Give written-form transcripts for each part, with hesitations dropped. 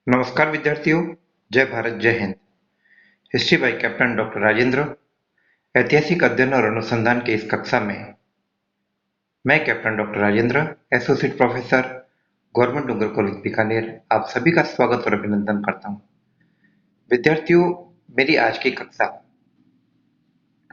नमस्कार विद्यार्थियों। जय भारत, जय Hind. History by captain doctor Rajendra. ऐतिहासिक अध्ययन और अनुसंधान के इस कक्षा में मैं captain doctor Rajendra, associate professor, government Dungar college Bikaner, आप सभी का स्वागत और अभिनंदन करता हूं। विद्यार्थियों, मेरी आज की कक्षा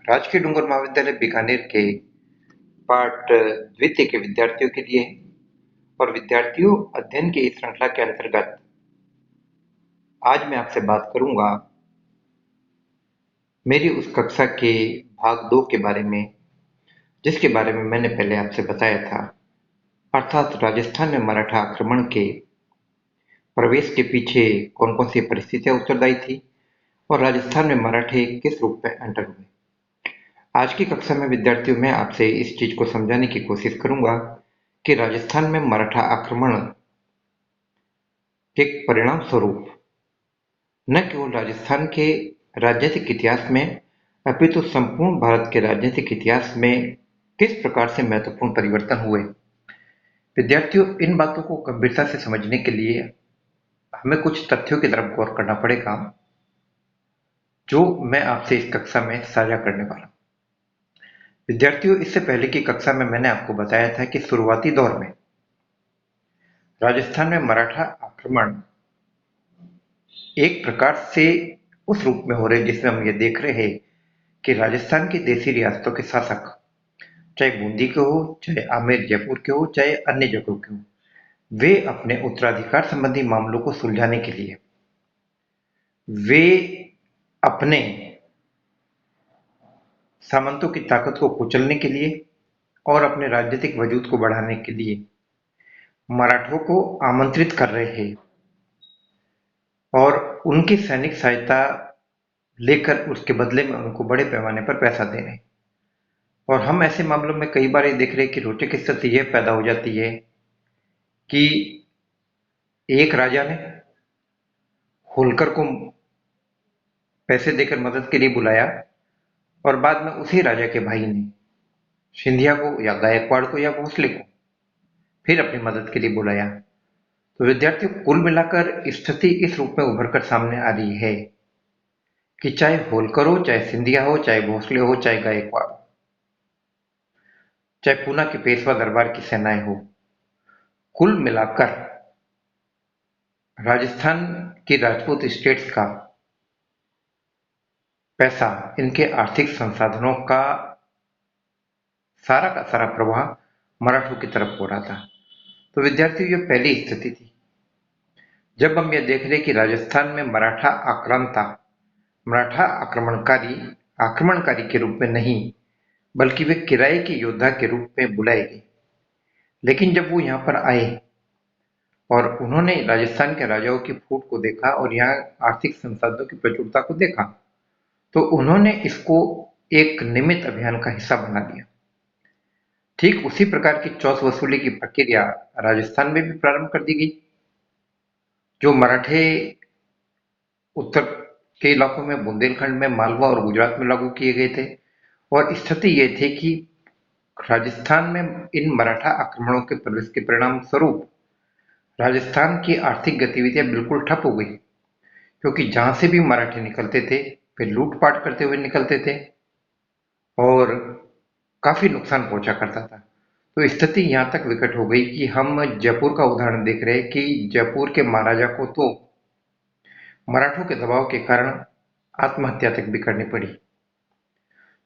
राजकीय डूंगर महाविद्यालय बीकानेर के पाठ द्वितीय के विद्यार्थियों के लिए है। और विद्यार्थियों, अध्ययन की इस श्रृंखला के अंतर्गत आज मैं आपसे बात करूंगा मेरी उस कक्षा के भाग 2 के बारे में, जिसके बारे में मैंने पहले आपसे बताया था, अर्थात राजस्थान में मराठा आक्रमण के प्रवेश के पीछे कौन-कौन सी परिस्थितियां उत्तरदायी थी और राजस्थान में मराठे किस रूप में एंटर हुए। आज की कक्षा में विद्यार्थियों, मैं आपसे इस चीज को समझाने की कोशिश करूंगा कि राजस्थान में मराठा आक्रमण के परिणाम स्वरूप न केवल राजस्थान के राजनीतिक इतिहास में अपितु संपूर्ण भारत के राजनीतिक इतिहास में किस प्रकार से महत्वपूर्ण परिवर्तन हुए। विद्यार्थियों, इन बातों को गंभीरता से समझने के लिए हमें कुछ तथ्यों की तरफ गौर करना पड़ेगा, जो मैं आपसे इस कक्षा में साझा करने वाला हूं। विद्यार्थियों, इससे पहले की कक्षा में मैंने आपको बताया था कि शुरुआती दौर में राजस्थान में मराठा आक्रमण एक प्रकार से उस रूप में हो रहे जिसमें हम ये देख रहे हैं कि राजस्थान की देशी रियासतों के शासक, चाहे बूंदी के हो, चाहे आमेर जयपुर के हो, चाहे अन्य जगहों के हो, वे अपने उत्तराधिकार संबंधी मामलों को सुलझाने के लिए, वे अपने सामंतों की ताकत को कुचलने के लिए और अपने राजनीतिक वजूद को बढ़ाने के लिए मराठों को आमंत्रित कर रहे हैं और उनकी सैनिक सहायता लेकर उसके बदले में उनको बड़े पैमाने पर पैसा दे रहे हैं। और हम ऐसे मामलों में कई बार ये देख रहे हैं कि रोचक स्थिति यह पैदा हो जाती है कि एक राजा ने होलकर को पैसे देकर मदद के लिए बुलाया और बाद में उसी राजा के भाई ने सिंधिया को या गायकवाड़ को या भोसले को फिर अपनी मदद के लिए बुलाया। तो विद्यार्थियों, कुल मिलाकर स्थिति इस रूप में उभर कर सामने आ रही है कि चाहे होलकर हो, चाहे सिंधिया हो, चाहे भोसले हो, चाहे गायकवाड़ हो, चाहे पूना के पेशवा दरबार की सेनाएं हो, कुल मिलाकर राजस्थान की राजपूत स्टेट्स का पैसा, इनके आर्थिक संसाधनों का सारा प्रवाह मराठों की तरफ हो रहा था। तो विद्यार्थियों, ये पहली स्थिति थी जब हम ये देख रहे कि राजस्थान में मराठा आक्रांता, मराठा आक्रमणकारी के रूप में नहीं, बल्कि वे किराए के योद्धा के रूप में बुलाए गए। लेकिन जब वो यहाँ पर आए और उन्होंने राजस्थान के राजाओं की फूट को देखा और यहाँ आर्थिक संसाधनों की प्रचुरता को देखा, तो उन्होंने इसको एक नियमित अभियान का हिस्सा बना लिया। ठीक उसी प्रकार की चौथ वसूली की प्रक्रिया राजस्थान में भी प्रारंभ कर दी गई, जो मराठे उत्तर के इलाकों में, बुंदेलखंड में, मालवा और गुजरात में लागू किए गए थे। और स्थिति ये थी कि राजस्थान में इन मराठा आक्रमणों के प्रवेश के परिणाम स्वरूप राजस्थान की आर्थिक गतिविधियां बिल्कुल ठप हो गई, क्योंकि जहां से भी मराठे निकलते थे वे लूटपाट करते हुए निकलते थे और काफी नुकसान पहुंचा करता था। तो स्थिति यहां तक विकट हो गई कि हम जयपुर का उदाहरण देख रहे हैं कि जयपुर के महाराजा को तो मराठों के दबाव के कारण आत्महत्या तक भी करनी पड़ी।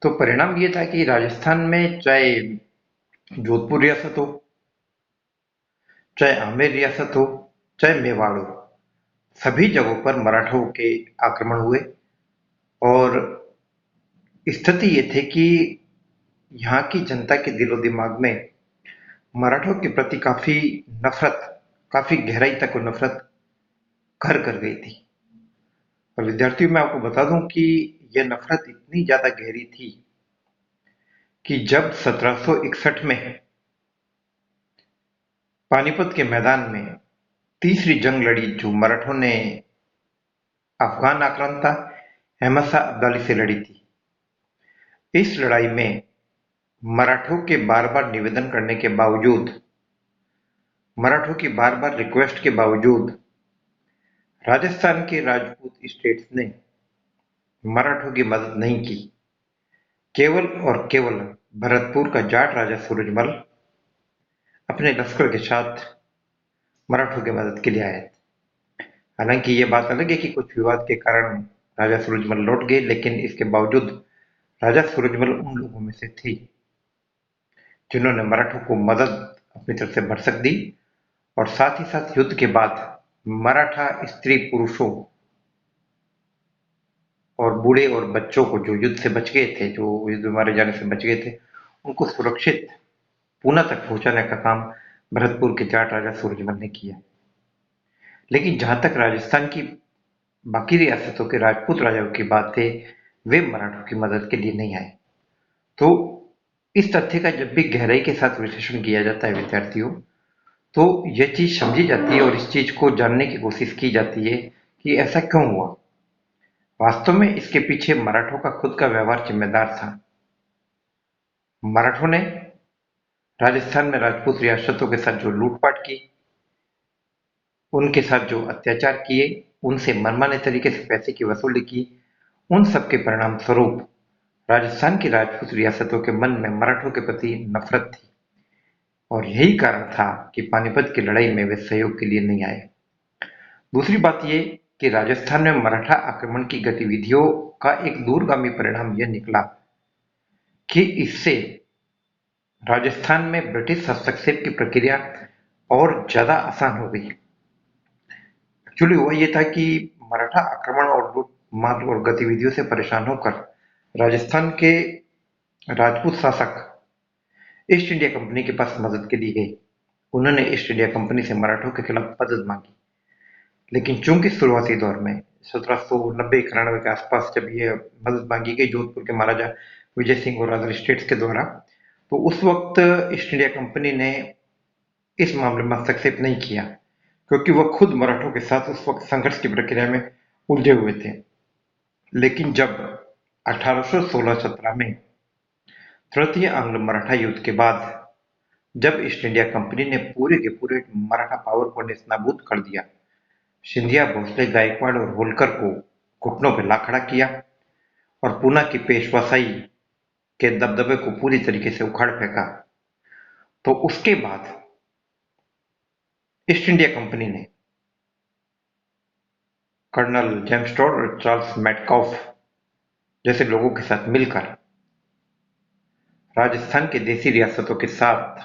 तो परिणाम ये था कि राजस्थान में चाहे जोधपुर रियासत हो, चाहे आमेर रियासत हो, चाहे मेवाड़ हो, सभी जगहों पर मराठों के आक्रमण हुए। और स्थिति ये थी कि यहाँ की जनता के दिलो दिमाग में मराठों के प्रति काफी गहराई तक वो नफरत घर कर गई थी। और विद्यार्थियों, मैं आपको बता दूं कि यह नफरत इतनी ज्यादा गहरी थी कि जब 1761 में पानीपत के मैदान में तीसरी जंग लड़ी, जो मराठों ने अफगान आक्रांता अहमद शाह अब्दाली से लड़ी थी, इस लड़ाई में मराठों के बार बार निवेदन करने के बावजूद, मराठों की बार बार रिक्वेस्ट के बावजूद राजस्थान के राजपूत स्टेट्स ने मराठों की मदद नहीं की। केवल और केवल भरतपुर का जाट राजा सूरजमल अपने लश्कर के साथ मराठों की मदद के लिए आए थे। हालांकि ये बात अलग है कि कुछ विवाद के कारण राजा सूरजमल लौट गए, लेकिन इसके बावजूद राजा सूरजमल उन लोगों में से थे जिन्होंने मराठों को मदद अपनी तरफ से भरसक दी, और साथ ही साथ युद्ध के बाद मराठा स्त्री पुरुषों और बूढ़े और बच्चों को, जो युद्ध से बच गए थे, जो युद्ध में मारे जाने से बच गए थे, उनको सुरक्षित पूना तक पहुंचाने का काम भरतपुर के जाट राजा सूरजमल ने किया। लेकिन जहां तक राजस्थान की बाकी रियासतों के राजपूत राजाओं की बात है, वे मराठों की मदद के लिए नहीं आए। तो इस तथ्य का जब भी गहराई के साथ विश्लेषण किया जाता है विद्यार्थियों, तो यह चीज समझी जाती है और इस चीज को जानने की कोशिश की जाती है कि ऐसा क्यों हुआ। वास्तव में इसके पीछे मराठों का खुद का व्यवहार जिम्मेदार था। मराठों ने राजस्थान में राजपूत रियासतों के साथ जो लूटपाट की, उनके साथ जो अत्याचार किए, उनसे मनमाने तरीके से पैसे की वसूली की, उन सब के परिणाम स्वरूप राजस्थान की राजपूत रियासतों के मन में मराठों के प्रति नफरत थी, और यही कारण था कि पानीपत की लड़ाई में वे सहयोग के लिए नहीं आए। दूसरी बात ये कि राजस्थान में मराठा आक्रमण की गतिविधियों का एक दूरगामी परिणाम यह निकला कि इससे राजस्थान में ब्रिटिश हस्तक्षेप की प्रक्रिया और ज्यादा आसान हो गई। एक्चुअली हुआ ये था कि मराठा आक्रमण और लूटमार और गतिविधियों से परेशान होकर राजस्थान के राजपूत शासक ईस्ट इंडिया कंपनी के पास मदद के लिए गए। उन्होंने ईस्ट इंडिया कंपनी से मराठों के खिलाफ मदद मांगी, लेकिन चूंकि शुरुआती दौर में 1790-91 के आसपास जब ये मदद मांगी गई जोधपुर के महाराजा विजय सिंह और अदर स्टेट्स के द्वारा, तो उस वक्त ईस्ट इंडिया कंपनी ने इस मामले में हस्तक्षेप नहीं किया, क्योंकि वह खुद मराठों के साथ उस वक्त संघर्ष की प्रक्रिया में उलझे हुए थे। लेकिन जब 1816-17 में तृतीय आंग्ल मराठा युद्ध के बाद जब ईस्ट इंडिया कंपनी ने पूरे के पूरे मराठा पावर को नेस्तनाबूद कर दिया, सिंधिया, भोसले, गायकवाड़ और होलकर को घुटनों पर ला खड़ा किया और पूना की पेशवाशाही के दबदबे को पूरी तरीके से उखाड़ फेंका, तो उसके बाद ईस्ट इंडिया कंपनी ने कर्नल जेम्स टॉड और चार्ल्स मैटकॉफ जैसे लोगों के साथ मिलकर राजस्थान के देसी रियासतों के साथ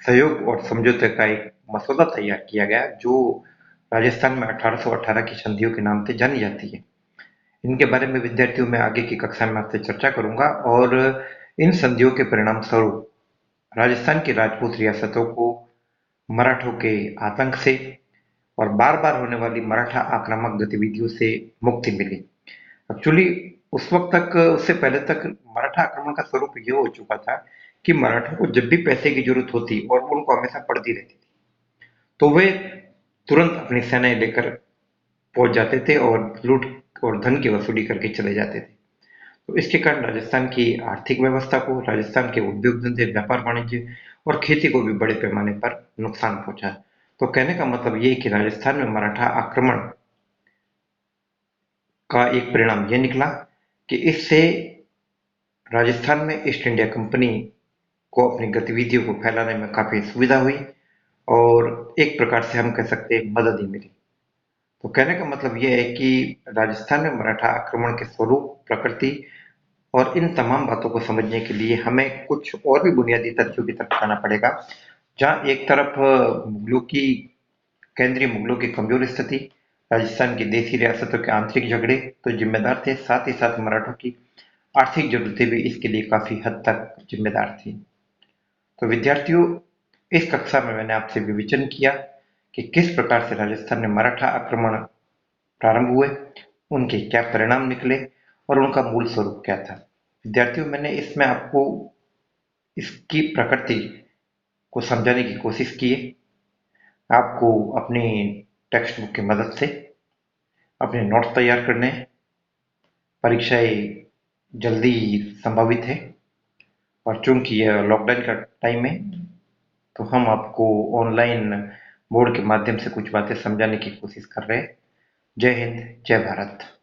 सहयोग और समझौते का एक मसौदा तैयार किया गया, जो राजस्थान में 1818 की संधियों के नाम से जानी जाती है। इनके बारे में विद्यार्थियों में आगे की कक्षा में आपसे चर्चा करूंगा, और इन संधियों के परिणाम स्वरूप राजस्थान की राजपूत रियासतों को मराठों के आतंक से और बार बार होने वाली मराठा आक्रामक गतिविधियों से मुक्ति मिली। एक्चुअली उस वक्त तक, उससे पहले तक मराठा आक्रमण का स्वरूप यह हो चुका था कि मराठों को जब भी पैसे की जरूरत होती और उनको हमेशा पड़ती रहती थी, तो वे तुरंत अपनी सेनाएं लेकर पहुंच जाते थे और लूट और धन की वसूली करके चले जाते थे। तो इसके कारण राजस्थान की आर्थिक व्यवस्था को, राजस्थान के उद्योग धंधे, व्यापार वाणिज्य और खेती को भी बड़े पैमाने पर नुकसान पहुंचा। तो कहने का मतलब ये है कि राजस्थान में मराठा आक्रमण का एक परिणाम यह निकला कि इससे राजस्थान में ईस्ट इंडिया कंपनी को अपनी गतिविधियों को फैलाने में काफी सुविधा हुई, और एक प्रकार से हम कह सकते हैं मदद ही मिली। तो कहने का मतलब यह है कि राजस्थान में मराठा आक्रमण के स्वरूप, प्रकृति और इन तमाम बातों को समझने के लिए हमें कुछ और भी बुनियादी तथ्यों की तरफ जाना पड़ेगा। जहां एक तरफ केंद्रीय मुगलों की कमजोर स्थिति, राजस्थान की देसी रियासतों के आंतरिक झगड़े तो जिम्मेदार थे, साथ ही साथ मराठों की आर्थिक जरूरतें भी इसके लिए काफी हद तक जिम्मेदार थी। तो विद्यार्थियों, इस कक्षा में मैंने आपसे विवेचन किया कि किस प्रकार से राजस्थान में मराठा आक्रमण प्रारंभ हुए, उनके क्या परिणाम निकले और उनका मूल स्वरूप क्या था। विद्यार्थियों, मैंने इसमें आपको इसकी प्रकृति को समझाने की कोशिश की है। आपको अपनी टेक्स्ट बुक की मदद से अपने नोट्स तैयार करने हैं। परीक्षाएं जल्दी संभावित है, और चूंकि यह लॉकडाउन का टाइम है, तो हम आपको ऑनलाइन बोर्ड के माध्यम से कुछ बातें समझाने की कोशिश कर रहे हैं। जय हिंद, जय भारत।